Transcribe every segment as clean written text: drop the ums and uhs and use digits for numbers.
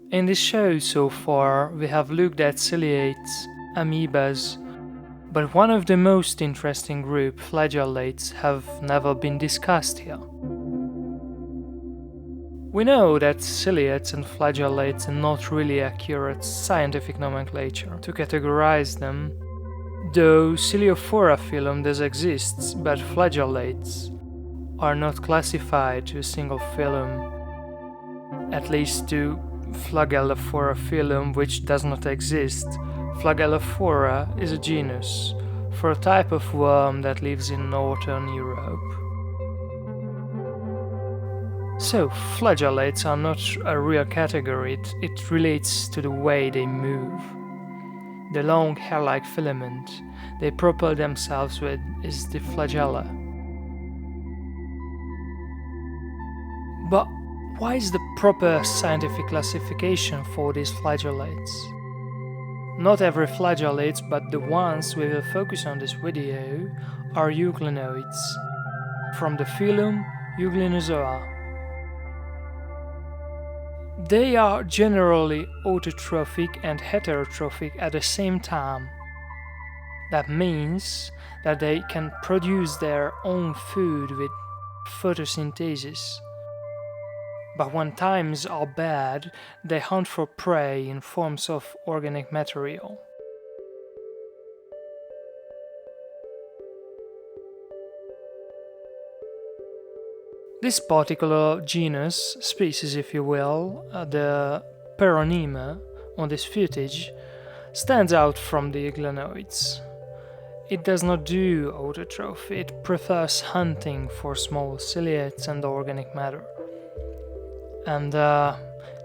In this show so far, we have looked at ciliates, amoebas, but one of the most interesting group, flagellates, have never been discussed here. We know that ciliates and flagellates are not really accurate scientific nomenclature to categorize them, though Ciliophora phylum does exist, but flagellates are not classified to a single phylum, at least to Flagellophora phylum, which does not exist. Flagellophora is a genus for a type of worm that lives in northern Europe. So, flagellates are not a real category, it relates to the way they move. The long hair-like filament they propel themselves with is the flagella. But why is the proper scientific classification for these flagellates? Not every flagellates, but the ones we will focus on this video are euglenoids, from the phylum Euglenozoa. They are generally autotrophic and heterotrophic at the same time. That means that they can produce their own food with photosynthesis. But when times are bad, they hunt for prey in forms of organic material. This particular genus, species if you will, the Peronema on this footage, stands out from the Euglenoids. It does not do autotrophy, it prefers hunting for small ciliates and organic matter. And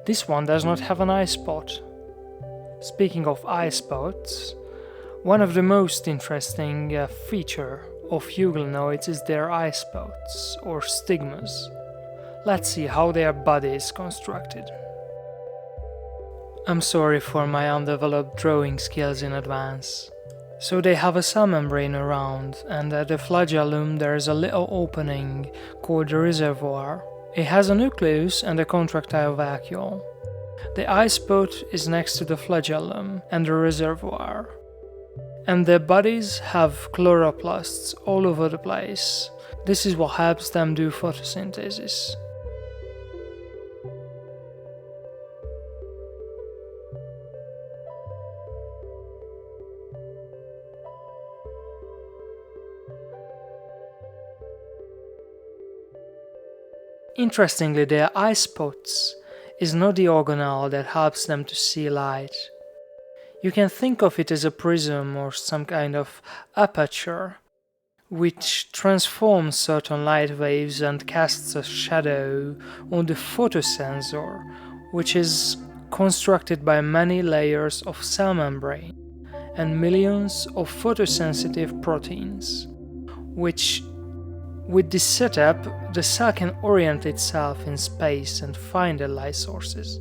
this one does not have an eye spot. Speaking of eye spots, one of the most interesting feature of euglenoids is their eye spots, or stigmas. Let's see how their body is constructed. I'm sorry for my undeveloped drawing skills in advance. So they have a cell membrane around, and at the flagellum there is a little opening called the reservoir. It has a nucleus and a contractile vacuole. The eye spot is next to the flagellum and the reservoir. And their bodies have chloroplasts all over the place. This is what helps them do photosynthesis. Interestingly, their eye spots is not the organelle that helps them to see light. You can think of it as a prism or some kind of aperture, which transforms certain light waves and casts a shadow on the photosensor, which is constructed by many layers of cell membrane and millions of photosensitive proteins, which, with this setup, the cell can orient itself in space and find the light sources.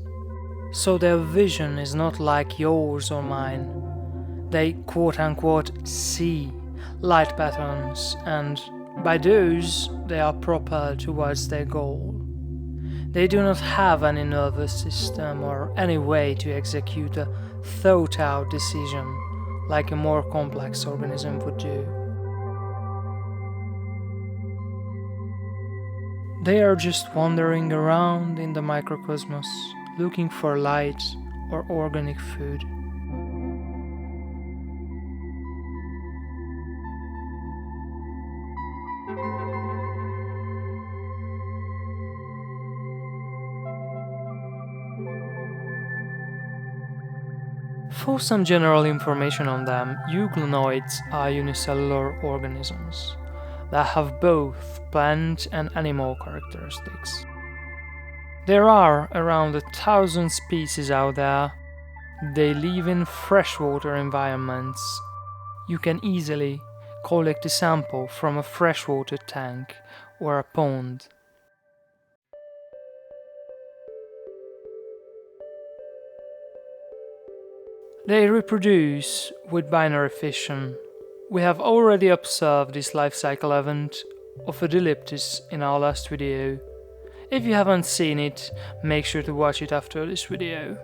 So their vision is not like yours or mine. They quote-unquote see light patterns, and by those they are propelled towards their goal. They do not have any nervous system or any way to execute a thought-out decision like a more complex organism would do. They are just wandering around in the microcosmos, looking for light or organic food. For some general information on them, euglenoids are unicellular organisms that have both plant and animal characteristics. There are around 1,000 species out there. They live in freshwater environments. You can easily collect a sample from a freshwater tank or a pond. They reproduce with binary fission. We have already observed this life cycle event of Adeleptus in our last video. If you haven't seen it, make sure to watch it after this video.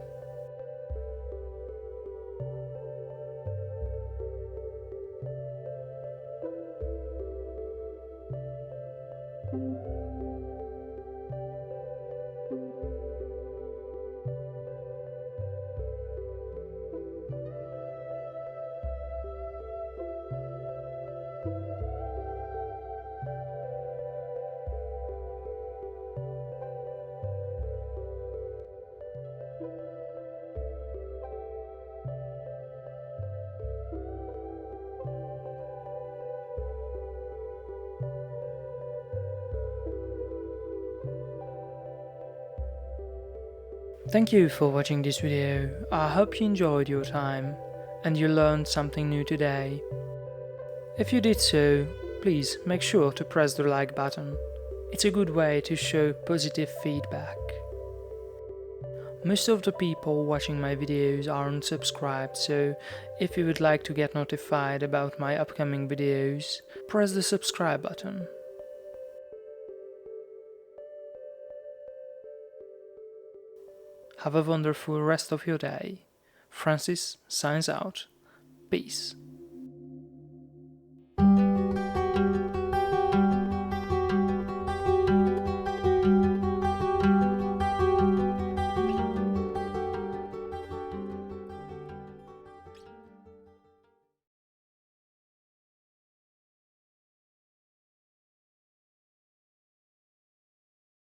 Thank you for watching this video. I hope you enjoyed your time and you learned something new today. If you did so, please make sure to press the like button. It's a good way to show positive feedback. Most of the people watching my videos aren't subscribed, so if you would like to get notified about my upcoming videos, press the subscribe button. Have a wonderful rest of your day. Francis signs out. Peace.